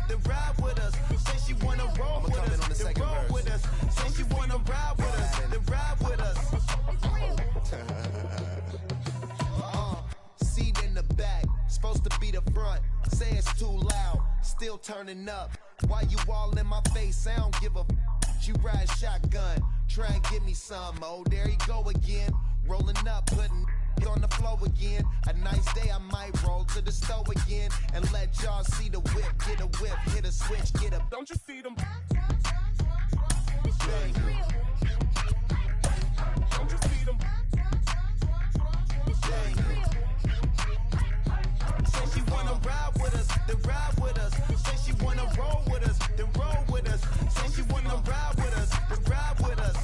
then ride with us. Say she wanna roll with us, then roll with us. Say she wanna ride with us, then ride with us. Seat in the back, supposed to be the front. Say it's too loud, still turning up. Why you all in my face? I don't give a f. You ride shotgun, try and give me some. Oh, there you go again. Rolling up, putting on the floor again. A nice day, I might roll to the store again and let y'all see the whip. Get a whip, hit a switch, get a. Don't you see them? Don't you see them? Say she wanna ride with us, then ride with us. Say she wanna roll with us, then roll with us. Say she wanna ride with us, then ride with us.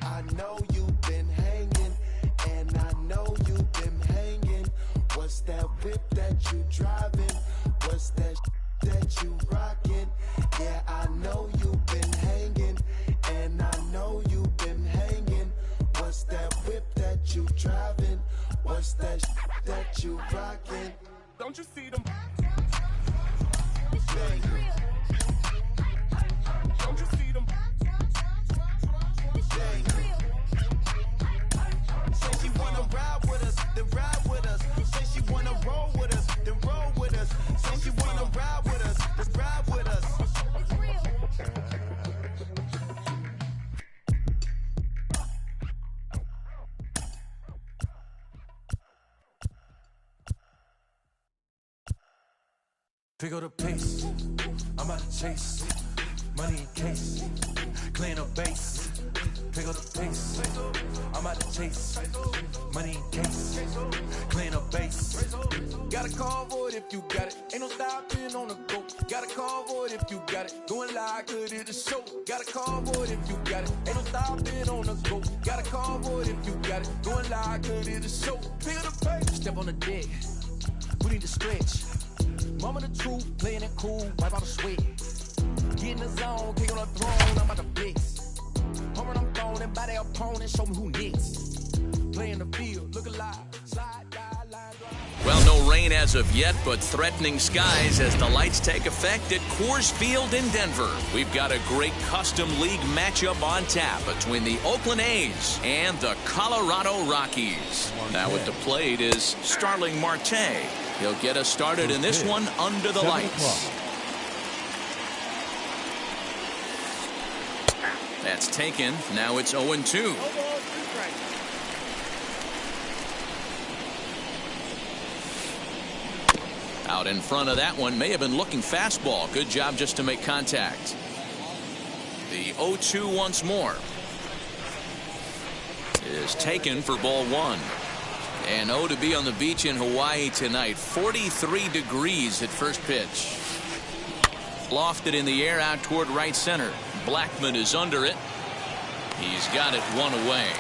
I know you've been hanging, and I know you've been hanging. What's that whip that you driving? What's that that you rocking? Yeah, I know you've been hanging, and I know you've been hanging. What's that whip that you driving? What's that that you rocking? Don't you see them? Don't you see them? Say she wanna ride with us, then ride with us. Say she wanna roll with us, then roll with us. Say she wanna ride with us, then ride with us. Pick up the pace, I'm about to chase money in case, clean up base. Pick up the pace, I'm about to chase money in case, clean up base. Got a call for it if you got it, ain't no stopping on the go. Got a call for it if you got it, going live, good at the show. Got a call for it if you got it, ain't no stopping on the go. Got a call for it if you got it, going live, good at the show. Pick up the pace, step on the deck, we need to stretch. Mama the truth, playing it cool, wipe out the sweat. Get in the zone, kick on the throne, I'm about to flex. Home run, I'm throwing and by their opponent, show me who next. Play in the field, look alive, slide, die, line, drive. Well, no rain as of yet, but threatening skies as the lights take effect at Coors Field in Denver. We've got a great custom league matchup on tap between the Oakland A's and the Colorado Rockies. Now at the plate is Starling Marte. He'll get us started in this one under the lights. That's taken. Now it's 0-2. Out in front of that one, may have been looking fastball. Good job just to make contact. The 0-2 once more is taken for ball one. And to be on the beach in Hawaii tonight. 43 degrees at first pitch. Lofted in the air out toward right center. Blackmon is under it. He's got it one away.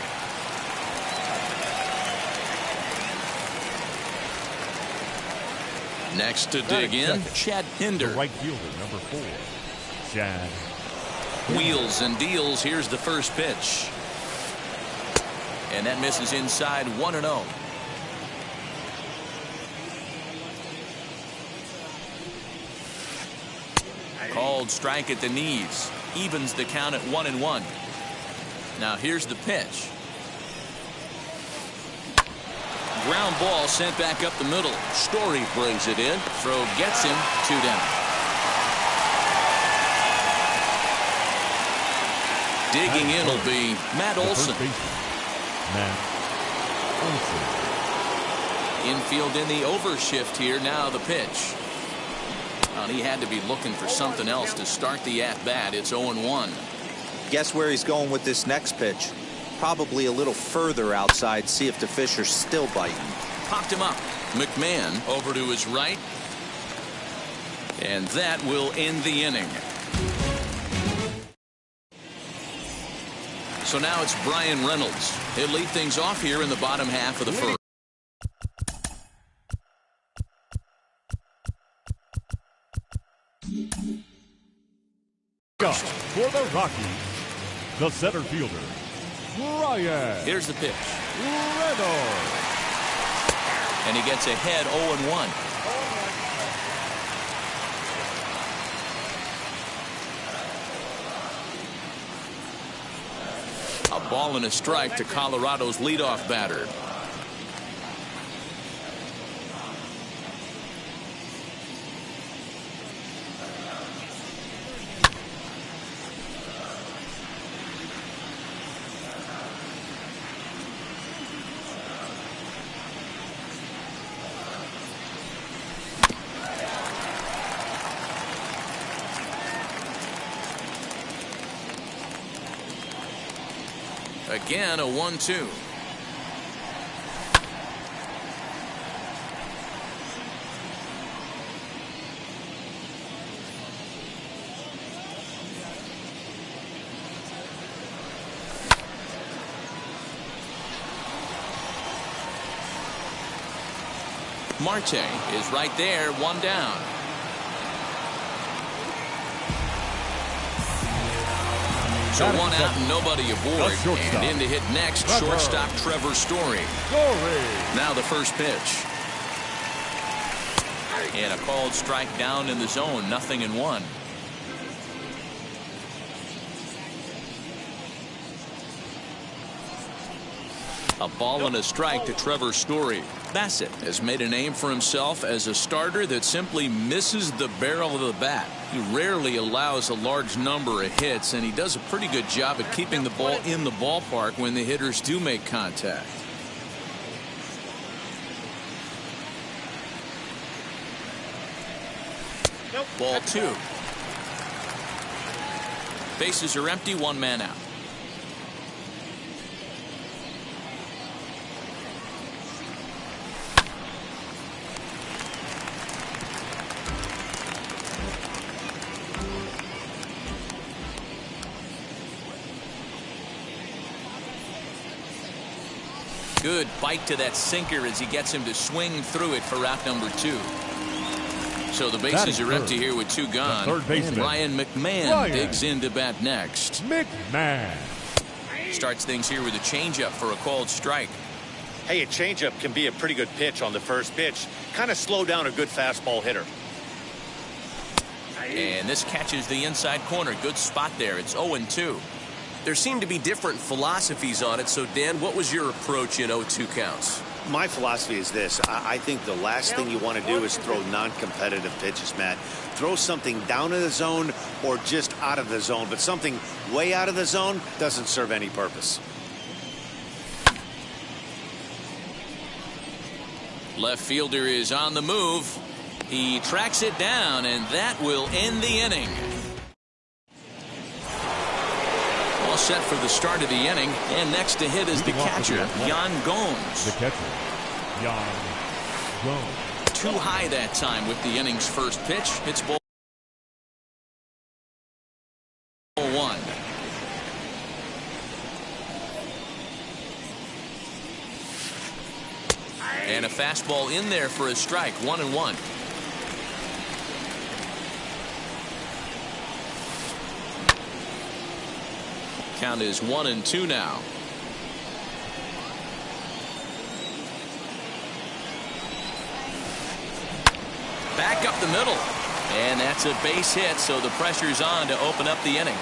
Next to dig in, Chad Pinder. The right fielder, number 4, Chad. Wheels and deals. Here's the first pitch. And that misses inside 1-0. Called strike at the knees. Evens the count at 1-1. Now here's the pitch. Ground ball sent back up the middle. Story brings it in. Throw gets him 2 down. Digging in will be Matt Olson. Matt Olson. Infield in the overshift here. Now the pitch. Well, he had to be looking for something else to start the at-bat. It's 0-1. Guess where he's going with this next pitch? Probably a little further outside. See if the fish are still biting. Popped him up. McMahon over to his right. And that will end the inning. So now it's Brian Reynolds. He'll lead things off here in the bottom half of the first. For the Rockies, the center fielder, Brian. Here's the pitch. Reynolds. And he gets ahead 0-1. Ball and a strike to Colorado's leadoff batter. Again, a 1-2. Marte is right there, one down. So one out and nobody aboard. And in to hit next, shortstop Trevor Story. Now the first pitch. And a called strike down in the zone, 0-1. A ball and a strike to Trevor Story. Bassett has made a name for himself as a starter that simply misses the barrel of the bat. He rarely allows a large number of hits, and he does a pretty good job at keeping the ball in the ballpark when the hitters do make contact. Ball 2. Bases are empty, one man out. Good bite to that sinker as he gets him to swing through it for out number 2. So the bases are empty here with 2 gone. And Ryan McMahon digs in to bat next. McMahon starts things here with a changeup for a called strike. Hey, a changeup can be a pretty good pitch on the first pitch. Kind of slow down a good fastball hitter. And this catches the inside corner. Good spot there. It's 0-2. There seem to be different philosophies on it. So, Dan, what was your approach in 0-2 counts? My philosophy is this. I think the last thing you want to do is throw non-competitive pitches, Matt. Throw something down in the zone or just out of the zone. But something way out of the zone doesn't serve any purpose. Left fielder is on the move. He tracks it down, and that will end the inning. All set for the start of the inning, and next to hit is the catcher, Yan Gomes. The catcher, Yan Gomes. Too high that time with the inning's first pitch. It's ball 1. And a fastball in there for a strike, 1-1. Count is 1-2 now. Back up the middle. And that's a base hit, so the pressure's on to open up the inning.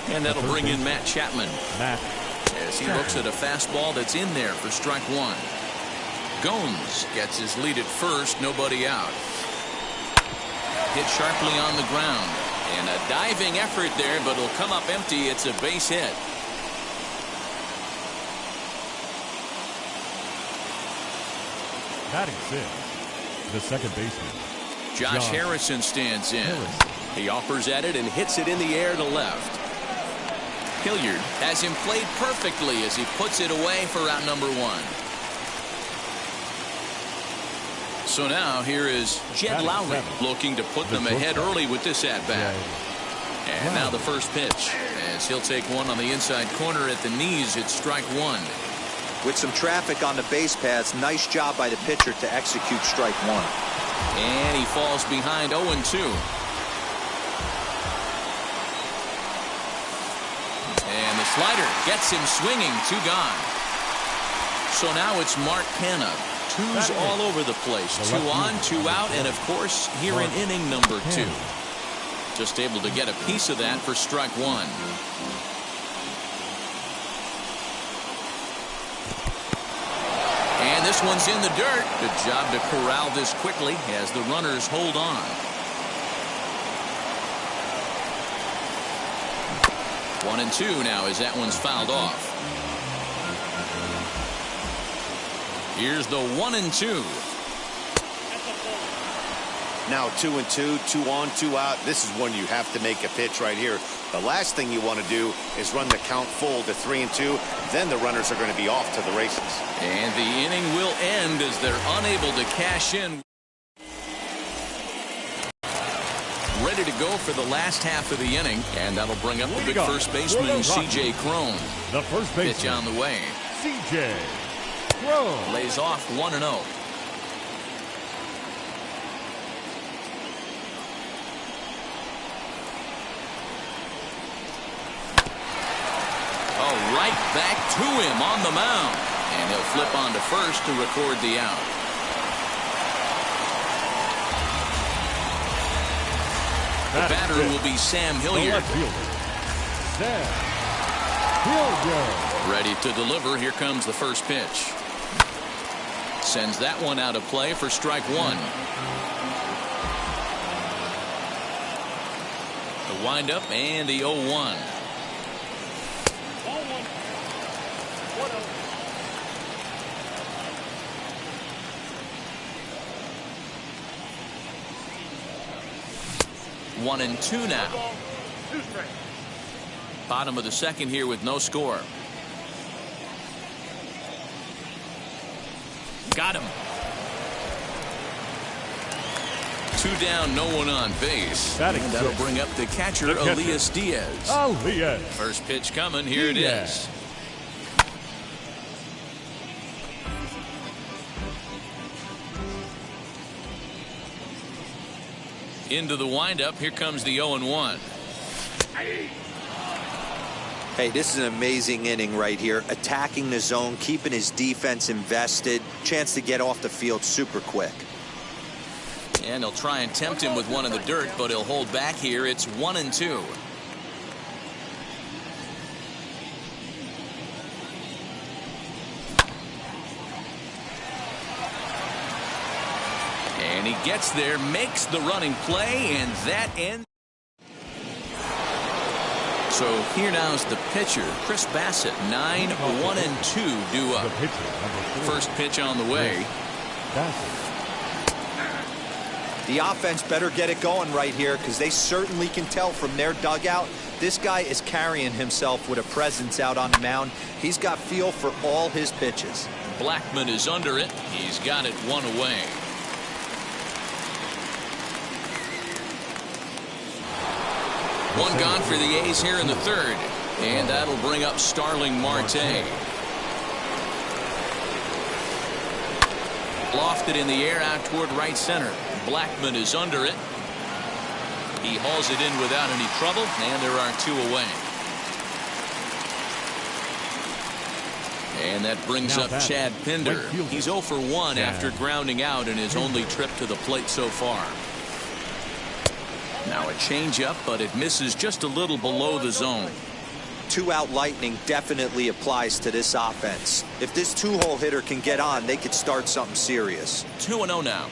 And that'll bring in Matt Chapman. As he looks at a fastball that's in there for strike 1. Gomes gets his lead at first, nobody out. Hit sharply on the ground. And a diving effort there, but it'll come up empty. It's a base hit. Batting 6, the second baseman, Josh Harrison stands in. He offers at it and hits it in the air to left. Hilliard has him played perfectly as he puts it away for out number 1. So now here is Jed Lowry looking to put them ahead early with this at-bat. And now the first pitch as he'll take one on the inside corner at the knees. It's strike 1. With some traffic on the base paths, nice job by the pitcher to execute strike 1. And he falls behind 0-2. And the slider gets him swinging, 2 gone. So now it's Mark Canha twos all over the place. 2 on, 2 out, and of course, here in inning number 2. Just able to get a piece of that for strike 1. And this one's in the dirt. Good job to corral this quickly as the runners hold on. 1-2 now as that one's fouled off. Here's the 1-2. Now 2-2, 2 on, 2 out. This is when you have to make a pitch right here. The last thing you want to do is run the count full to 3-2. Then the runners are going to be off to the races. And the inning will end as they're unable to cash in. Ready to go for the last half of the inning, and that'll bring up the big first baseman, C.J. Cron. The first baseman. Pitch on the way. C.J. Cron. Lays off 1-0. Right back to him on the mound, and he'll flip on to first to record the out. The batter will be Sam Hilliard. Sam Hilliard. Ready to deliver. Here comes the first pitch. Sends that one out of play for strike 1. The windup and the 0-1. One and 2 now. Bottom of the second here with no score. Got him. 2 down, no one on base. And that'll bring up the catcher, Elias Diaz. Elias. First pitch coming. Here it is. Into the windup. Here comes the 0-1. Hey, this is an amazing inning right here. Attacking the zone, keeping his defense invested. Chance to get off the field super quick. And he'll try and tempt him with one in the dirt, but he'll hold back here. It's 1-2. And he gets there, makes the running play, and that ends. So here now is the pitcher, Chris Bassitt. 9-1-2 due up. First pitch on the way. The offense better get it going right here, because they certainly can tell from their dugout this guy is carrying himself with a presence out on the mound. He's got feel for all his pitches. Blackman is under it. He's got it one away. One gone for the A's here in the third. And that'll bring up Starling Marte. Lofted in the air out toward right center. Blackman is under it. He hauls it in without any trouble, and there are 2 away. And that brings up Chad Pinder. He's 0 for 1 after grounding out in his only trip to the plate so far. Now a changeup, but it misses just a little below the zone. 2-out lightning definitely applies to this offense. If this 2-hole hitter can get on, they could start something serious. 2-0 now.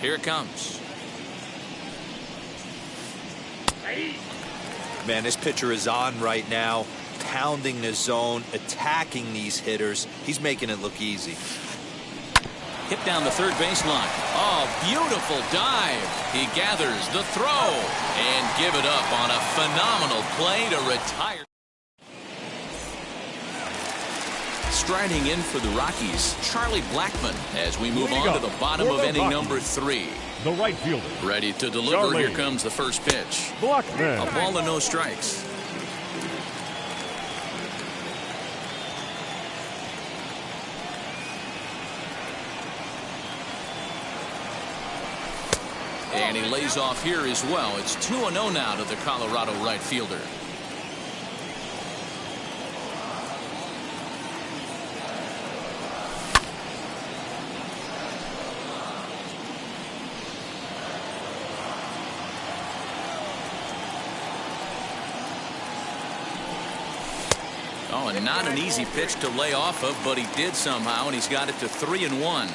Here it comes. Man, this pitcher is on right now, pounding the zone, attacking these hitters. He's making it look easy. Hit down the third baseline. Oh, beautiful dive. He gathers the throw and give it up on a phenomenal play to retire. Striding in for the Rockies, Charlie Blackman, as we move on to the bottom of inning number 3. The right fielder. Ready to deliver. Here comes the first pitch. Blackman. A ball and no strikes. And he lays off here as well. It's 2-0 now to the Colorado right fielder. Oh, and not an easy pitch to lay off of, but he did somehow, and he's got it to 3-1.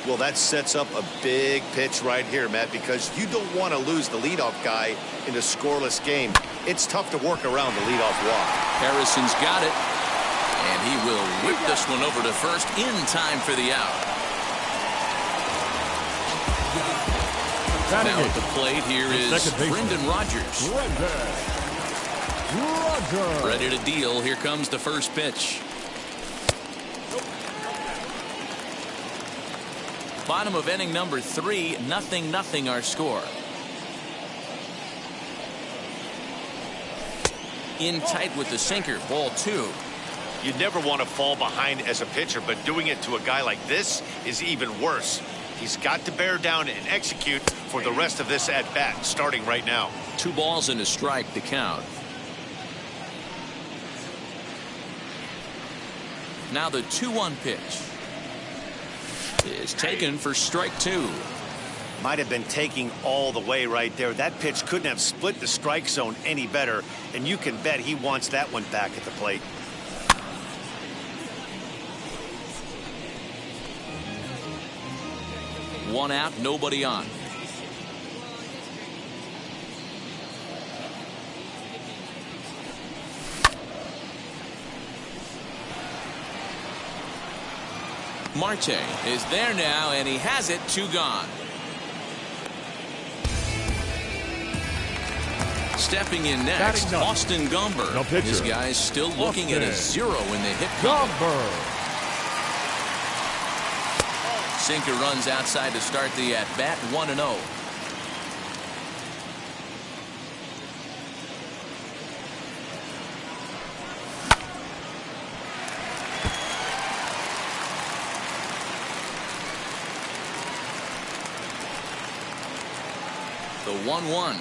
Well, that sets up a big pitch right here, Matt, because you don't want to lose the leadoff guy in a scoreless game. It's tough to work around the leadoff walk. Harrison's got it, and he will whip this one over to first in time for the out. Now at the plate, here is Brendan Rodgers. Ready to deal. Here comes the first pitch. Bottom of inning number 3, 0-0 our score. In tight with the sinker, ball 2. You never want to fall behind as a pitcher, but doing it to a guy like this is even worse. He's got to bear down and execute for the rest of this at bat, starting right now. 2 balls and a strike to count. Now the 2-1 pitch is taken for strike 2. Might have been taking all the way right there. That pitch couldn't have split the strike zone any better, and you can bet he wants that one back at the plate. One out, nobody on. Marte is there now, and he has it. 2 gone. Stepping in next, Austin Gomber. No pitcher. This guy is still looking at a 0 in the hit Gomber. Sinker runs outside to start the at-bat. 1-0. The 1-1.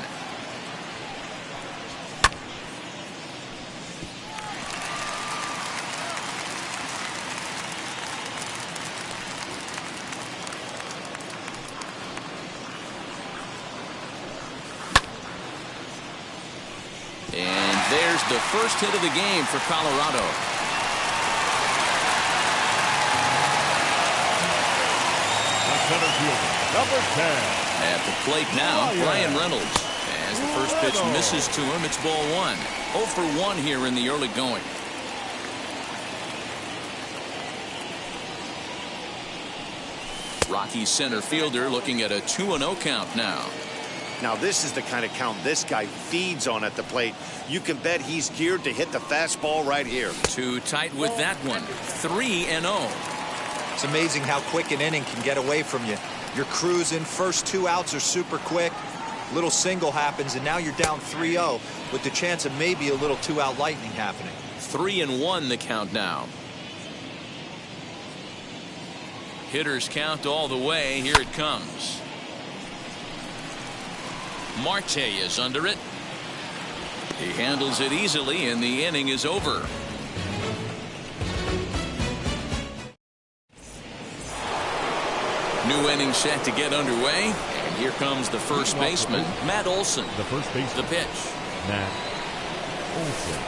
And there's the first hit of the game for Colorado. The center fielder, number 10. At the plate now, Brian Reynolds. As the first pitch misses to him, it's ball 1. 0 for 1 here in the early going. Rockies center fielder looking at a 2-0 count now. Now this is the kind of count this guy feeds on at the plate. You can bet he's geared to hit the fastball right here. Too tight with that one. 3-0. It's amazing how quick an inning can get away from you. You're cruising. First 2 outs are super quick. Little single happens, and now you're down 3-0 with the chance of maybe a little 2-out lightning happening. 3-1 the count now. Hitters count all the way. Here it comes. Marte is under it. He handles it easily, and the inning is over. New inning set to get underway, and here comes the first baseman, Matt Olson. The first baseman. The pitch. Matt Olson.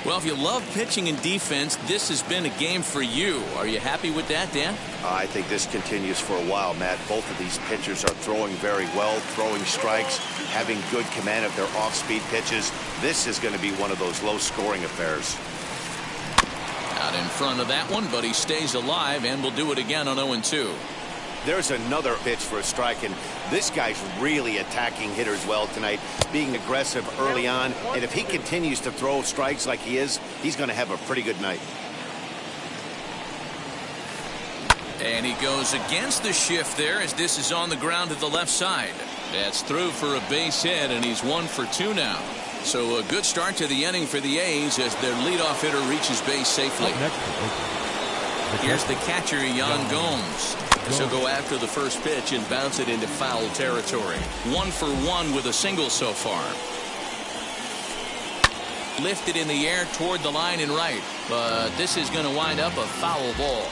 Well, if you love pitching and defense, this has been a game for you. Are you happy with that, Dan? I think this continues for a while, Matt. Both of these pitchers are throwing very well, throwing strikes, having good command of their off-speed pitches. This is going to be one of those low-scoring affairs. Out in front of that one, but he stays alive and will do it again on 0-2. There's another pitch for a strike, and this guy's really attacking hitters well tonight, being aggressive early on. And if he continues to throw strikes like he is, he's going to have a pretty good night. And he goes against the shift there as this is on the ground to the left side. That's through for a base hit, and he's 1 for 2 now. So a good start to the inning for the A's as their leadoff hitter reaches base safely. Here's the catcher, Yan Gomes. He'll go after the first pitch and bounce it into foul territory. 1 for 1 with a single so far. Lifted in the air toward the line and right, but this is going to wind up a foul ball.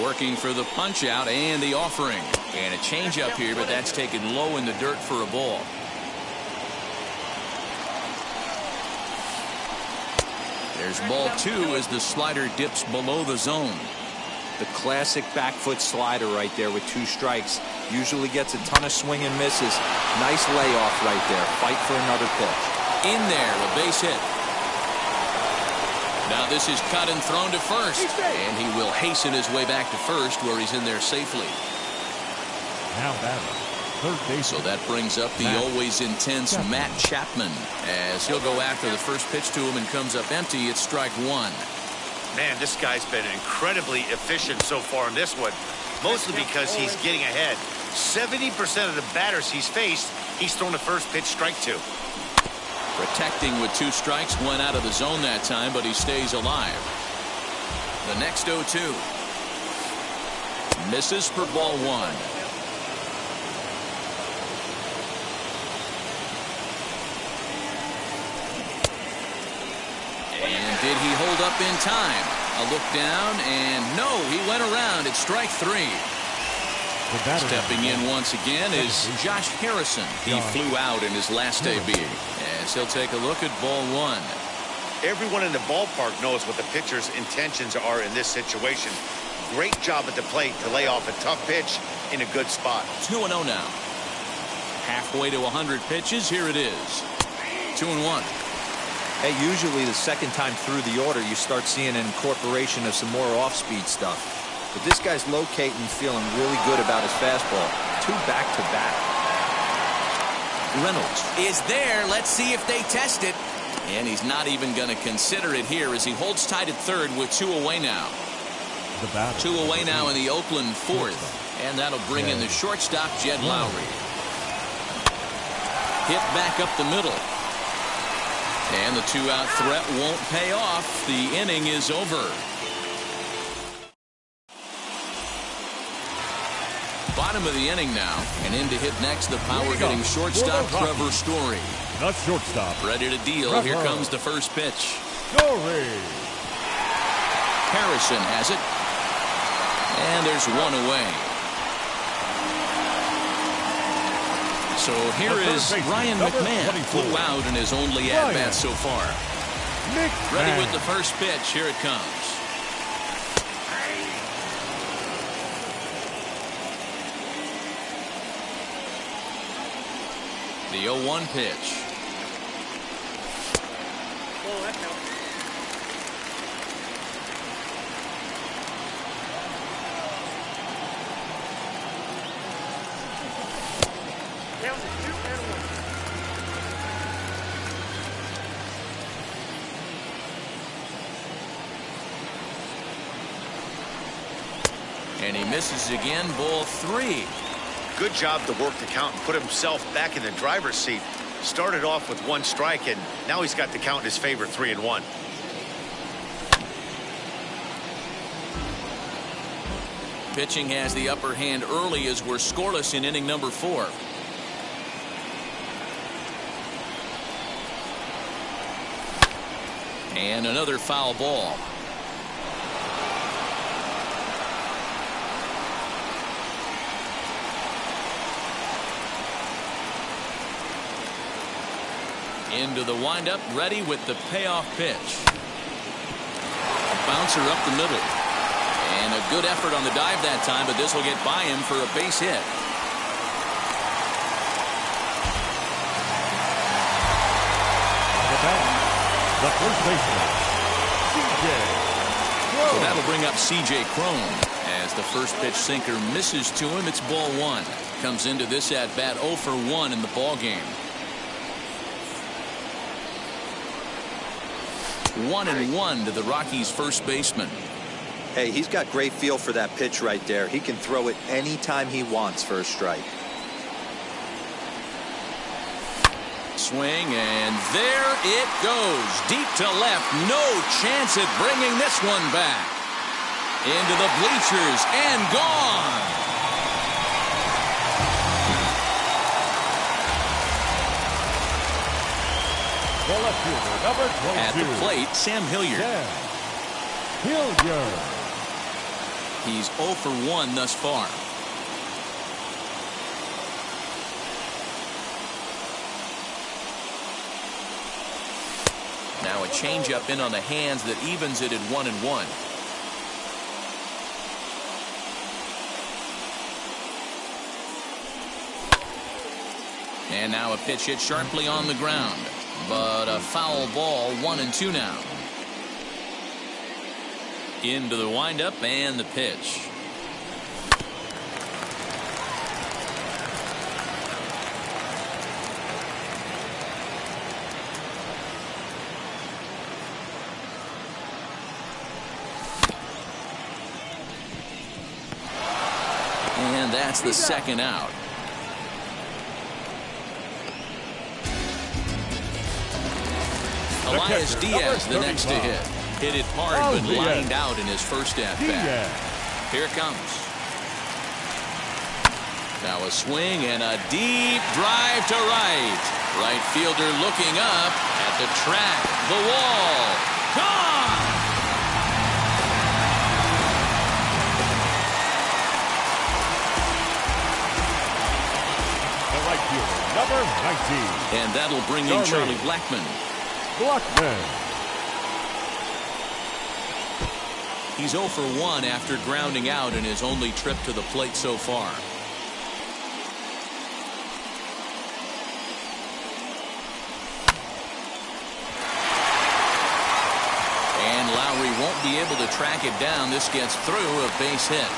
Working for the punch out and the offering. And a changeup here, but that's taken low in the dirt for a ball. There's ball 2 as the slider dips below the zone. The classic back foot slider right there with 2 strikes. Usually gets a ton of swing and misses. Nice layoff right there. Fight for another pitch. In there, a base hit. Now this is cut and thrown to first. And he will hasten his way back to first where he's in there safely. Now batting, third base. So that brings up the always intense Matt Chapman as he'll go after the first pitch to him and comes up empty. It's strike 1. Man, this guy's been incredibly efficient so far in this one, mostly because he's getting ahead. 70% of the batters he's faced, he's thrown the first pitch, strike 2. Protecting with 2 strikes, went out of the zone that time, but he stays alive. The next 0-2. Misses for ball 1. And did he hold up in time? A look down, and no, he went around. It's strike 3. Stepping in once again is Josh Harrison. He flew out in his last debut. As he'll take a look at ball 1. Everyone in the ballpark knows what the pitcher's intentions are in this situation. Great job at the plate to lay off a tough pitch in a good spot. 2-0 now. Halfway to 100 pitches. Here it is. 2-1. Hey, usually the second time through the order, you start seeing an incorporation of some more off-speed stuff. But this guy's locating, feeling really good about his fastball. 2 back-to-back. Reynolds is there. Let's see if they test it. And he's not even going to consider it here as he holds tight at third with 2 away now. 2 away now in the Oakland 4th. And that'll bring in the shortstop, Jed Lowry. Hit back up the middle. And the 2-out threat won't pay off. The inning is over. Bottom of the inning now. And in to hit next, the power-hitting shortstop, Trevor Story. The shortstop. Ready to deal. Trevor. Here comes the first pitch. Story. Harrison has it. And there's 1 away. So here is Ryan McMahon. Flew out in his only at-bat so far. Ready with the first pitch. Here it comes. The 0-1 pitch. And he misses again, ball 3. Good job to work the count and put himself back in the driver's seat. Started off with 1 strike, and now he's got the count in his favor, 3-1. Pitching has the upper hand early as we're scoreless in inning number 4. And another foul ball. Into the windup, ready with the payoff pitch. A bouncer up the middle. And a good effort on the dive that time, but this will get by him for a base hit. The first baseman, C.J. Cron. So that'll bring up C.J. Cron as the first pitch sinker misses to him. It's ball 1. Comes into this at bat 0 for 1 in the ball game. 1-1 to the Rockies' first baseman. Hey, he's got great feel for that pitch right there. He can throw it anytime he wants for a strike. Swing, and there it goes. Deep to left. No chance at bringing this one back. Into the bleachers and gone. The left fielder, number 22. At the plate, Sam Hilliard. Hilliard. He's 0 for 1 thus far. Now a changeup in on the hands that evens it at 1-1. And now a pitch hit sharply on the ground, but a foul ball. 1-2 now. Into the windup and the pitch. And that's the second out. Elias Diaz, the next to hit. Hit it hard, but lined out in his first at-bat. Here it comes. Now a swing and a deep drive to right. Right fielder looking up at the track. The wall. Gone! The right fielder, number 19. And that'll bring in Charlie Blackmon. He's 0 for 1 after grounding out in his only trip to the plate so far. And Lowry won't be able to track it down. This gets through, a base hit.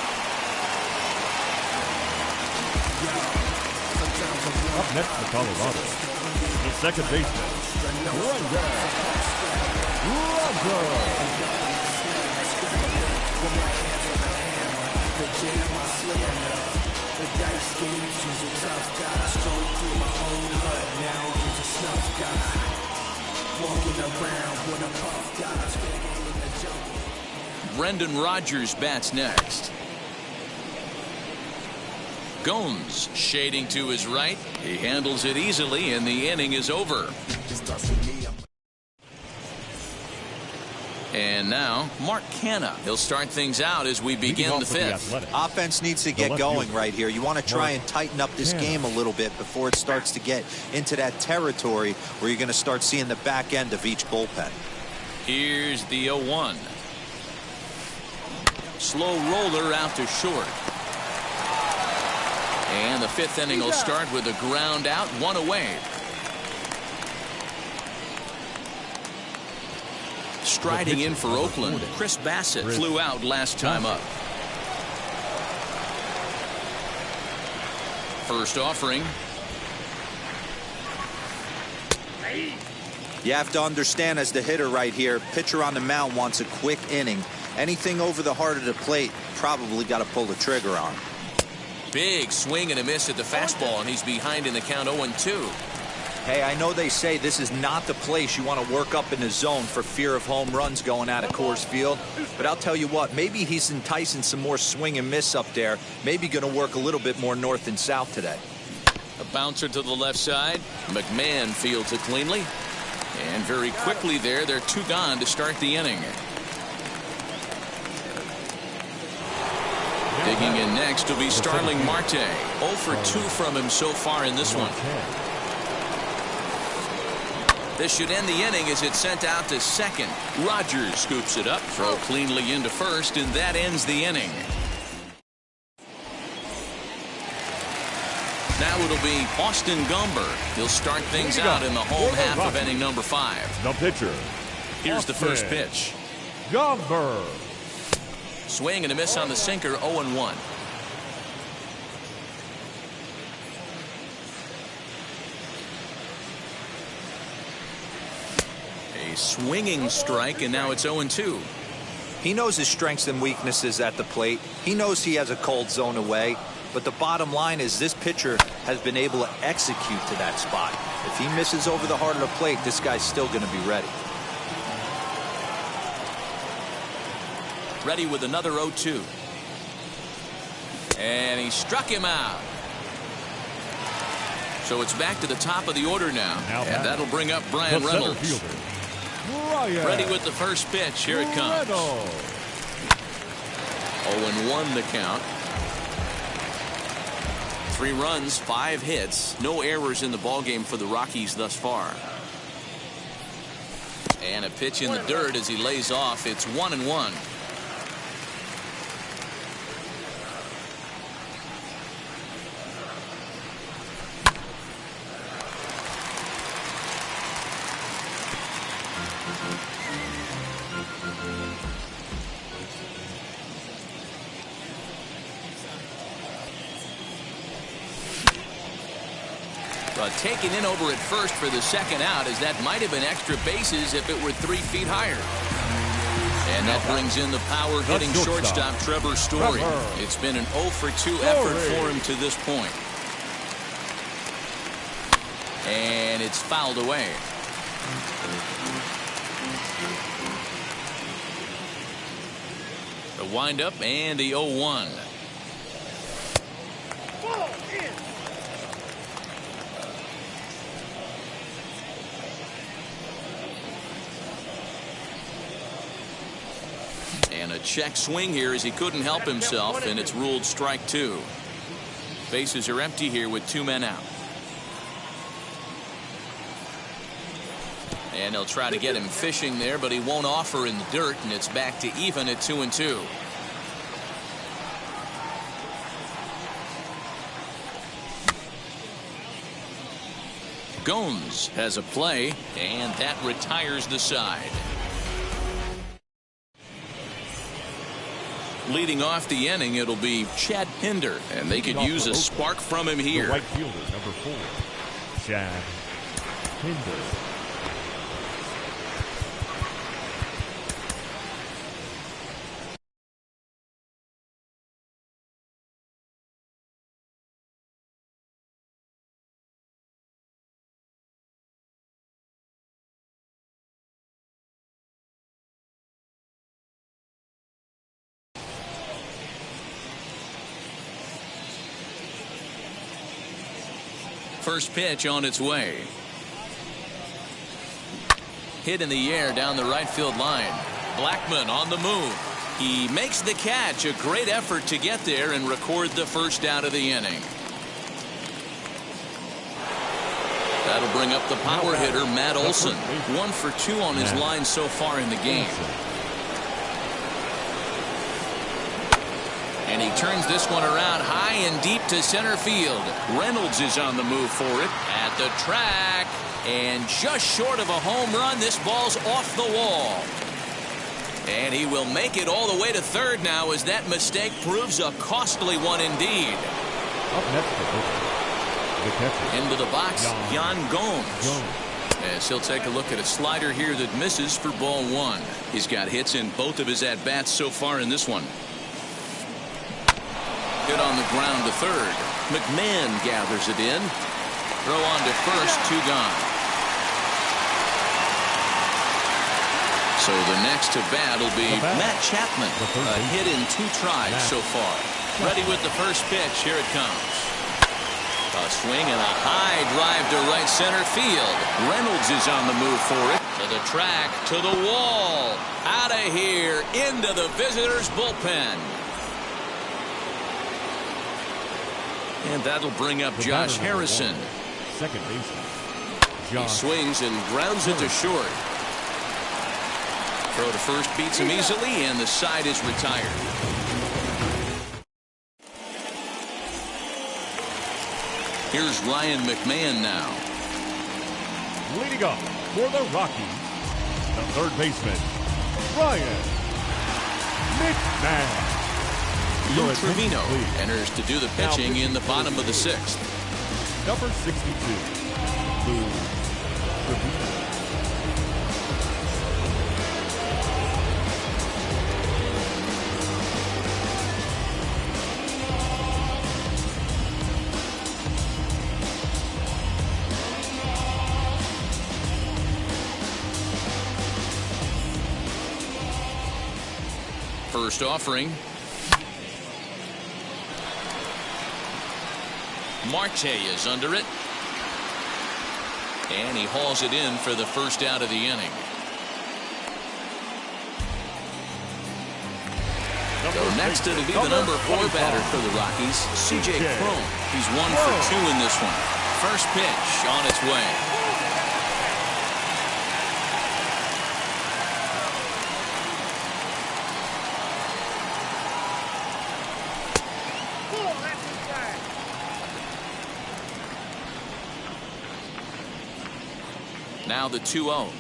Up next for Colorado, the second baseman, Brendan Rodgers. Brendan Rodgers bats next. Gomes shading to his right. He handles it easily, and the inning is over. And now Mark Canha. He'll start things out as we begin the fifth. Offense needs to get going right here. You want to try and tighten up this game a little bit before it starts to get into that territory where you're going to start seeing the back end of each bullpen. Here's the 0-1. Slow roller out to short. And the fifth inning will start with a ground out, one away. Striding in for Oakland, Chris Bassett flew out last time up. First offering. You have to understand, as the hitter right here, pitcher on the mound wants a quick inning. Anything over the heart of the plate, probably got to pull the trigger on. Big swing and a miss at the fastball, and he's behind in the count 0-2. Hey, I know they say this is not the place you want to work up in the zone for fear of home runs going out of Coors Field. But I'll tell you what, maybe he's enticing some more swing and miss up there. Maybe going to work a little bit more north and south today. A bouncer to the left side. McMahon fields it cleanly. And very quickly there, they're 2 gone to start the inning. Digging in next will be Starling Marte. 0 for 2 from him so far in this one. This should end the inning as it's sent out to second. Rodgers scoops it up, throw cleanly into first, and that ends the inning. Now it'll be Austin Gomber. He'll start things out in the home half of inning number 5. The pitcher. Here's the first pitch. Gomber. Swing and a miss on the sinker, 0-1. A swinging strike, and now it's 0-2. He knows his strengths and weaknesses at the plate. He knows he has a cold zone away. But the bottom line is this pitcher has been able to execute to that spot. If he misses over the heart of the plate, this guy's still going to be ready. Ready with another 0-2. And he struck him out. So it's back to the top of the order now. And that'll bring up Brian Reynolds. Ready with the first pitch. Here it comes. 0-1 the count. 3 runs, 5 hits, no errors in the ballgame for the Rockies thus far. And a pitch in the dirt as he lays off. It's 1-1. Taken in over at first for the second out, as that might have been extra bases if it were 3 feet higher. And that brings in the power hitting shortstop Trevor Story. It's been an 0 for 2 effort for him to this point. And it's fouled away. The windup and the 0-1. And a check swing here as he couldn't help himself, and it's ruled strike 2. Bases are empty here with 2 men out. And they'll try to get him fishing there, but he won't offer in the dirt, and it's back to even at 2-2. Gomes has a play, and that retires the side. Leading off the inning, it'll be Chad Pinder, and they could use a spark from him here. The right fielder, number 4, Chad Pinder. First pitch on its way. Hit in the air down the right field line. Blackmon on the move. He makes the catch. A great effort to get there and record the first out of the inning. That'll bring up the power hitter, Matt Olson. 1 for 2 on his line so far in the game. And he turns this one around high and deep to center field. Reynolds is on the move for it at the track. And just short of a home run, this ball's off the wall. And he will make it all the way to third now, as that mistake proves a costly one indeed. Up next, the catcher. Into the box, Yan Gomes. As he'll take a look at a slider here that misses for ball 1. He's got hits in both of his at-bats so far in this one. Hit on the ground to third. McMahon gathers it in. Throw on to first, 2 gone. So the next to bat will be Matt Chapman. A hit in 2 tries so far. Ready with the first pitch. Here it comes. A swing and a high drive to right center field. Reynolds is on the move for it. To the track, to the wall. Out of here, into the visitors' bullpen. And that'll bring up Josh Harrison. Second baseman. He swings and grounds it to short. Throw to first beats him easily, and the side is retired. Here's Ryan McMahon now. Leading up for the Rockies, the third baseman, Ryan McMahon. Lou Trevino enters to do the pitching in the bottom of the 6th. Number 62, Lou Trevino. First offering. Marte is under it. And he hauls it in for the first out of the inning. So next it'll be the number 4 batter for the Rockies, C.J. Cron. He's 1 for 2 in this one. First pitch on its way. Now the 2-0.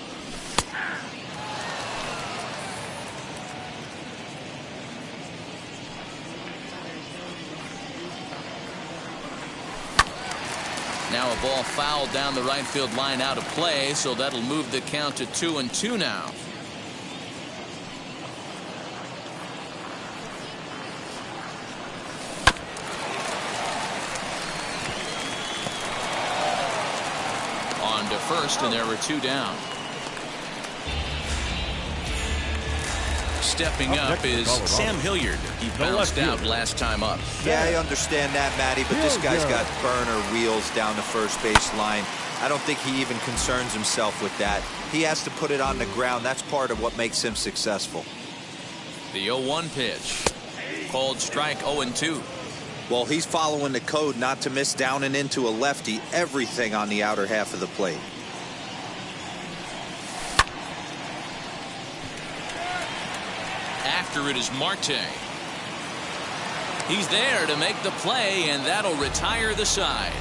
Now a ball fouled down the right field line out of play, so that'll move the count to 2-2 now. On to first, and there were 2 down. Stepping up is Sam Hilliard. He bounced out last time up. Yeah, I understand that, Matty, but this guy's got burner wheels down the first base line. I don't think he even concerns himself with that. He has to put it on the ground. That's part of what makes him successful. The 0-1 pitch. Called strike 0-2. Well, he's following the code not to miss down and into a lefty. Everything on the outer half of the plate. After it is Marte. He's there to make the play, and that'll retire the side.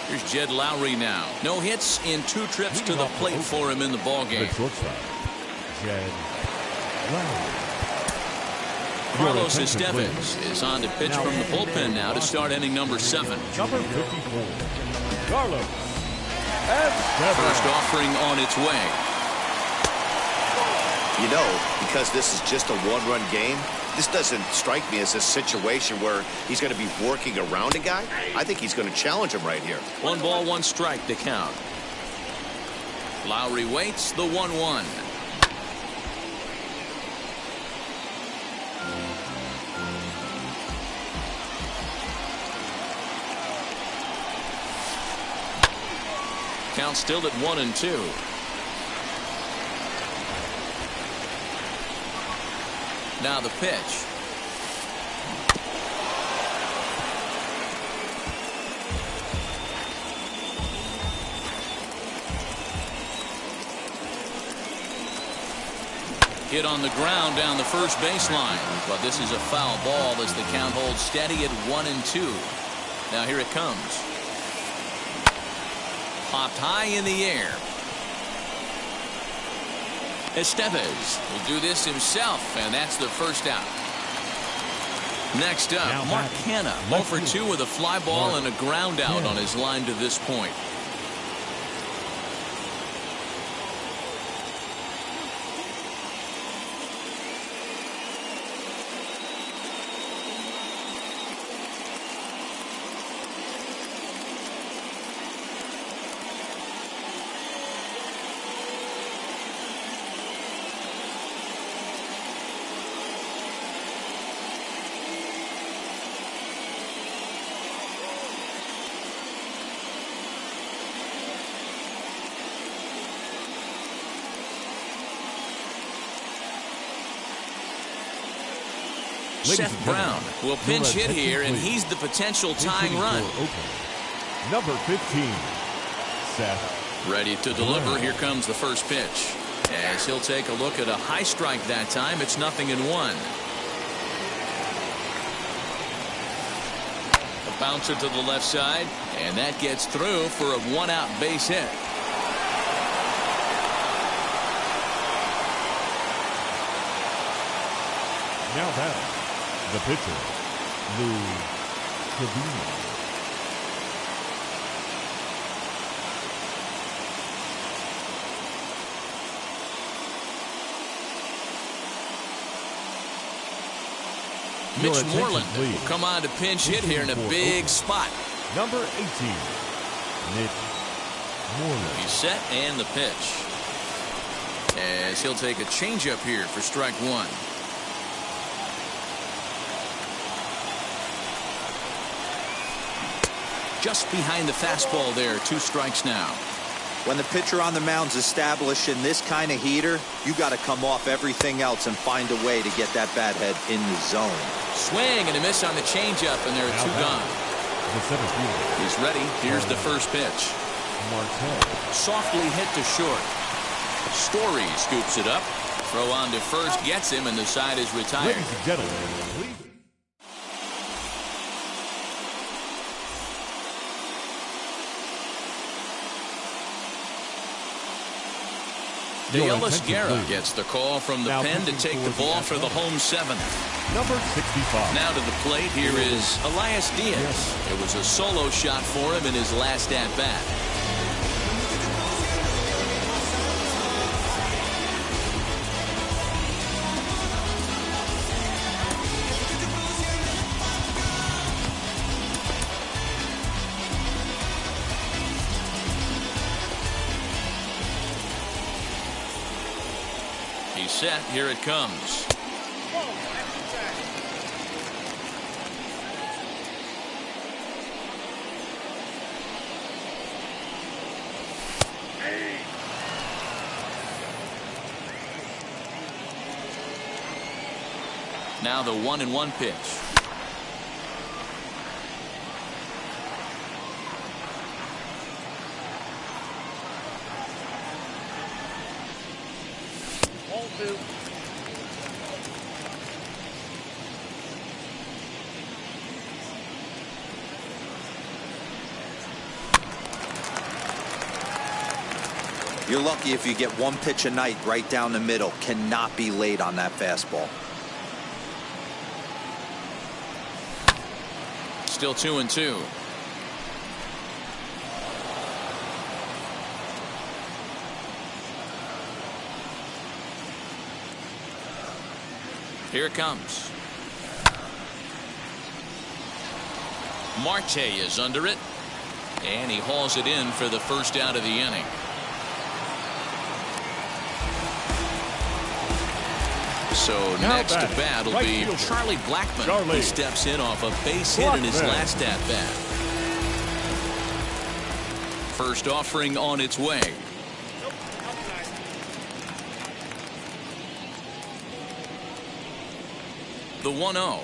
Here's Jed Lowry now. No hits in 2 trips to the plate for him in the ballgame. Jed Lowry. Carlos Estevez is on to pitch from the bullpen now to start inning number 7. Number 54, Carlos Estevez. First offering on its way. You know, because this is just a one-run game, this doesn't strike me as a situation where he's going to be working around a guy. I think he's going to challenge him right here. 1 ball, 1 strike to count. Lowry waits the 1-1. Count still at 1-2. Now the pitch. Hit on the ground down the first baseline, but this is a foul ball as the count holds steady at 1-2. Now here it comes. Popped high in the air. Estevez will do this himself, and that's the first out. Next up, Mark Hanna, 0 for 2 with a fly ball and a ground out on his line to this point. Seth Brown will pinch hit here, and he's the potential tying run. Number 15, Seth. Ready to deliver. Here comes the first pitch. As he'll take a look at a high strike that time. It's 0-1. A bouncer to the left side, and that gets through for a 1-out base hit. Now batting, the pitcher, Lou Trevino. Mitch Moreland will come on to pinch hit here in a big spot. Number 18, Mitch Moreland. He's set and the pitch. As he'll take a changeup here for strike 1. Just behind the fastball there. 2 strikes now. When the pitcher on the mound's establishing this kind of heater, you got to come off everything else and find a way to get that bat head in the zone. Swing and a miss on the changeup, and there are 2 gone. He's ready. Here's the first pitch. Softly hit to short. Story scoops it up. Throw on to first, gets him, and the side is retired. Ladies and gentlemen, please. Your De attention, Guerra please. gets the call from the Now pen to pitching take the for the ball for the Astros. home seventh. Number 65. Now to the plate, here is Elias Diaz. It was a solo shot for him in his last at-bat. He's set. Here it comes. Now the 1-1 pitch. You're lucky if you get one pitch a night right down the middle. Cannot be late on that fastball. Still 2-2. Here it comes. Marte is under it, and he hauls it in for the first out of the inning. So next to bat will be Charlie Blackmon. He steps in off a base hit in his last at-bat. First offering on its way. The 1-0.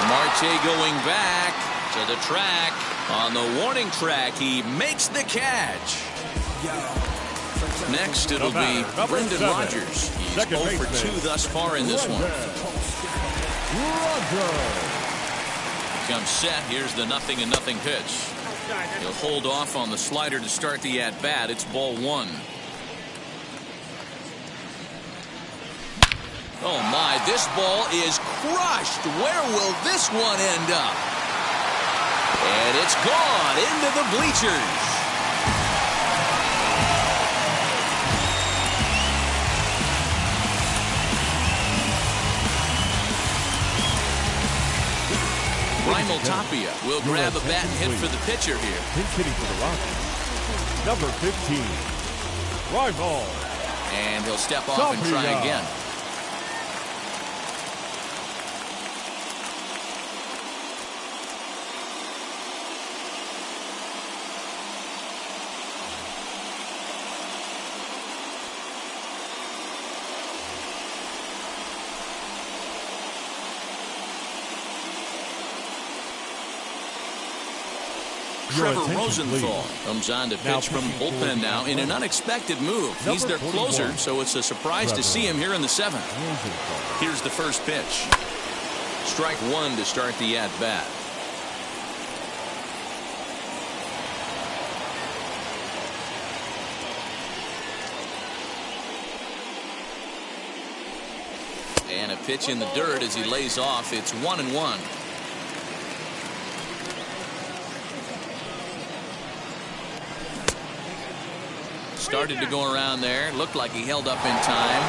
Marte going back to the track. On the warning track, he makes the catch. Next, it'll be Brendan Rodgers. He's 0 for 2 thus far in this one. Comes set. Here's the 0-0 pitch. He'll hold off on the slider to start the at-bat. It's ball 1. Oh my, this ball is crushed. Where will this one end up? And it's gone into the bleachers. Raimel Tapia will grab a bat and hit for the pitcher here. Pinch hitting for the Rockies. Number 15. Raimel. And he'll step off and try again. Trevor Rosenthal comes on to pitch from the bullpen now in an unexpected move. He's their closer, so it's a surprise to see him here in the 7th. Here's the first pitch. Strike 1 to start the at-bat. And a pitch in the dirt as he lays off. It's 1-1. Started to go around there. Looked like he held up in time.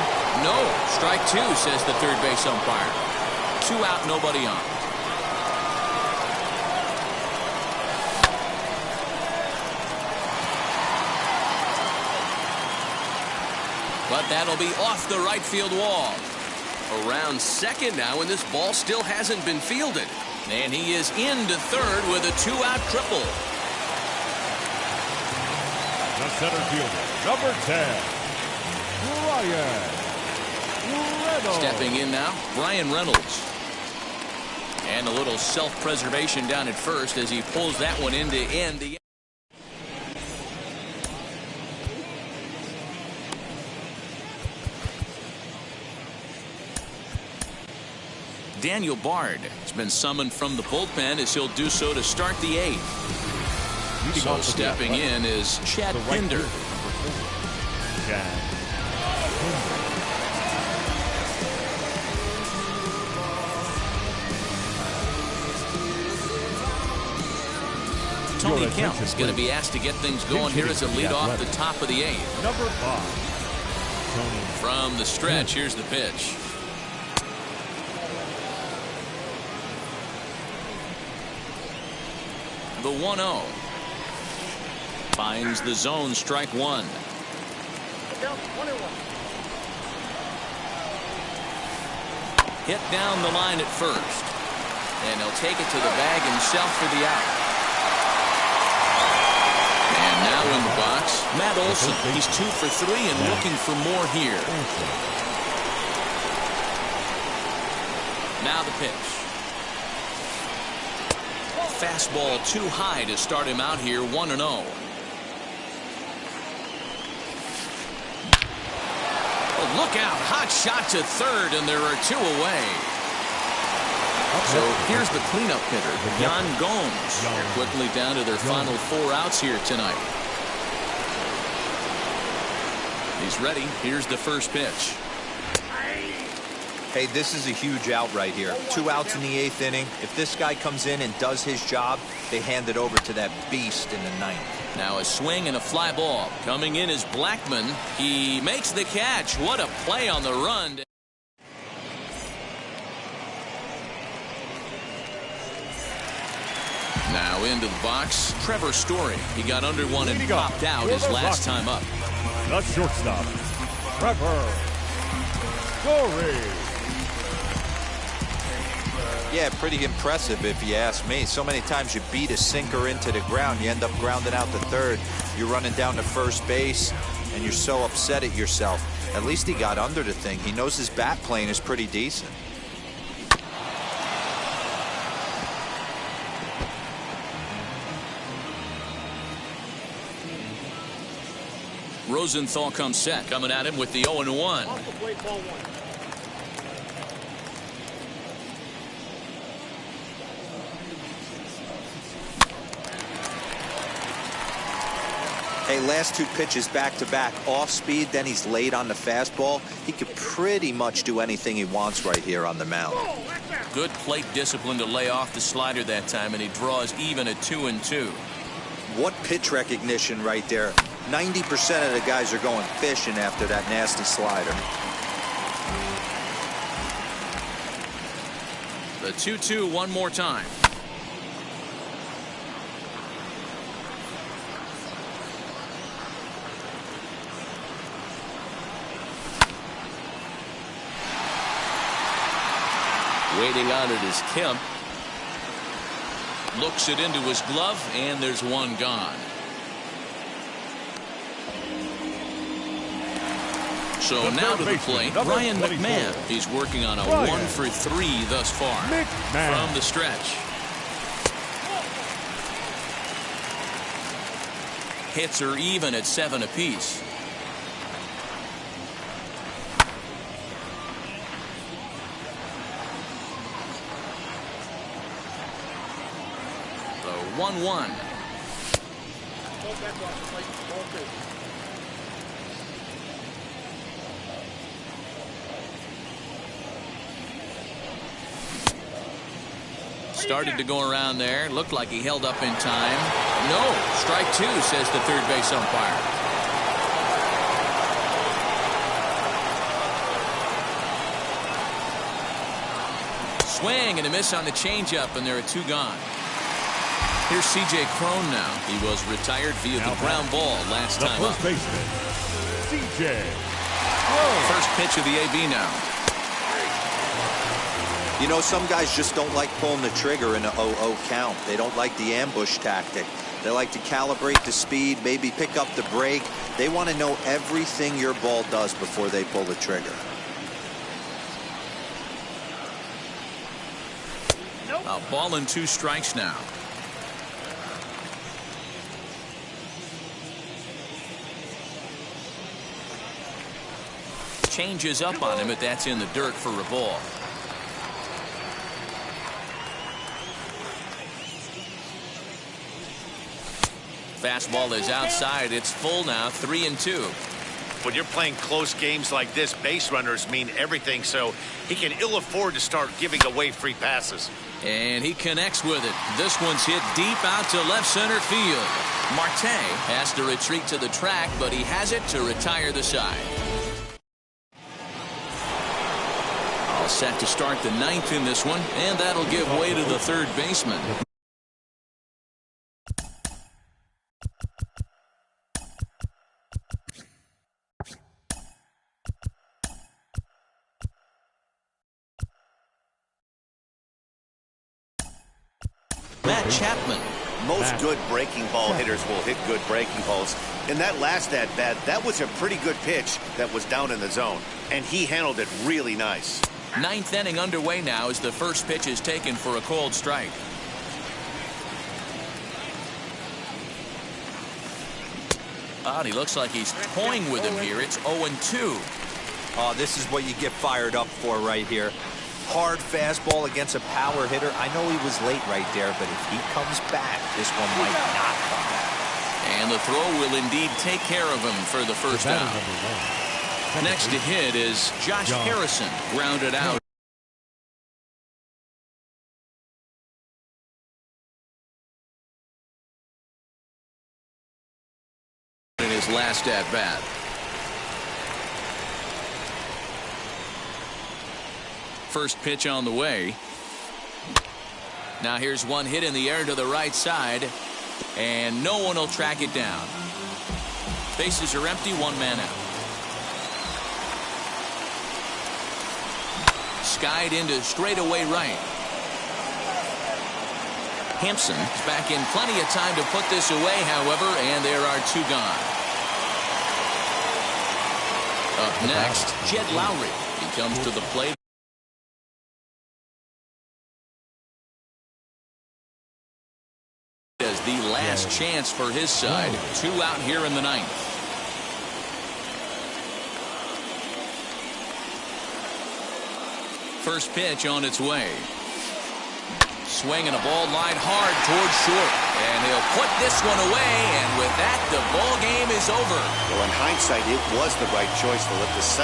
No. Strike 2, says the third base umpire. 2 out, nobody on. But that'll be off the right field wall. Around second now, and this ball still hasn't been fielded. And he is into third with a 2-out triple. The center fielder, number 10, Bryan Reynolds. Stepping in now, Bryan Reynolds. And a little self-preservation down at first as he pulls that one in to end the. Daniel Bard has been summoned from the bullpen as he'll do so to start the 8th. So stepping in is Chad Pinder. Tony Kemp is going to be asked to get things going here as a lead off the top of the 8th. Number 5, Tony. From the stretch, here's the pitch. The 1-0. Finds the zone, strike 1. Hit down the line at first. And he'll take it to the bag himself for the out. And now in the box, Matt Olson. He's 2 for 3 and looking for more here. Now the pitch. Fastball too high to start him out here, 1-0. Oh, look out, hot shot to third, and there are 2 away. So here's the cleanup hitter, Yan Gomes. They're quickly down to their final 4 outs here tonight. He's ready. Here's the first pitch. Hey, this is a huge out right here. 2 outs in the 8th inning. If this guy comes in and does his job, they hand it over to that beast in the 9th. Now a swing and a fly ball. Coming in is Blackman. He makes the catch. What a play on the run. Now into the box, Trevor Story. He got under one and popped out his last time up. The shortstop, Trevor Story. Yeah, pretty impressive if you ask me. So many times you beat a sinker into the ground, you end up grounding out to third. You're running down to first base, and you're so upset at yourself. At least he got under the thing. He knows his bat playing is pretty decent. Rosenthal comes set, coming at him with the 0-1. Hey, last 2 pitches back-to-back, off speed, then he's late on the fastball. He could pretty much do anything he wants right here on the mound. Good plate discipline to lay off the slider that time, and he draws even at 2-2. What pitch recognition right there. 90% of the guys are going fishing after that nasty slider. The 2-2 one more time. Waiting on it is Kemp. Looks it into his glove, and there's one gone. So now to the plate, Ryan McMahon. He's working on a 1 for 3 thus far from the stretch. Hits are even at 7 apiece. The 1-1. Started to go around there. Looked like he held up in time. No. Strike 2, says the third base umpire. Swing and a miss on the changeup, and there are 2 gone. Here's C.J. Cron now. He was retired via the ground ball last time up. First baseman, C.J. First pitch of the AB now. You know, some guys just don't like pulling the trigger in a 0-0 count. They don't like the ambush tactic. They like to calibrate the speed, maybe pick up the brake. They want to know everything your ball does before they pull the trigger. A ball and 2 strikes now. Changes up on him, but that's in the dirt for a ball. Fastball is outside. It's full now, 3-2. When you're playing close games like this, base runners mean everything, so he can ill afford to start giving away free passes. And he connects with it. This one's hit deep out to left center field. Marte has to retreat to the track, but he has it to retire the side. All set to start the 9th in this one, and that'll give way to the third baseman. Matt Chapman. Most good breaking ball hitters will hit good breaking balls. In that last at-bat, that was a pretty good pitch that was down in the zone, and he handled it really nice. 9th inning underway now as the first pitch is taken for a cold strike. Oh, he looks like he's toying with him here. It's 0-2. Oh, this is what you get fired up for right here. Hard fastball against a power hitter. I know he was late right there, but if he comes back, this one might not come back. And the throw will indeed take care of him for the first out. Next to hit is Josh Harrison, grounded out. In his last at bat. First pitch on the way. Now here's one hit in the air to the right side, and no one will track it down. Bases are empty, one man out. Skied into straightaway right. Hampson is back in plenty of time to put this away, however, and there are two gone. Up next, Jed Lowry. He comes to the plate. As the last chance for his side. 2 out here in the 9th. First pitch on its way. Swinging a ball line hard towards short. And he'll put this one away, and with that, the ball game is over. Well, in hindsight, it was the right choice to let the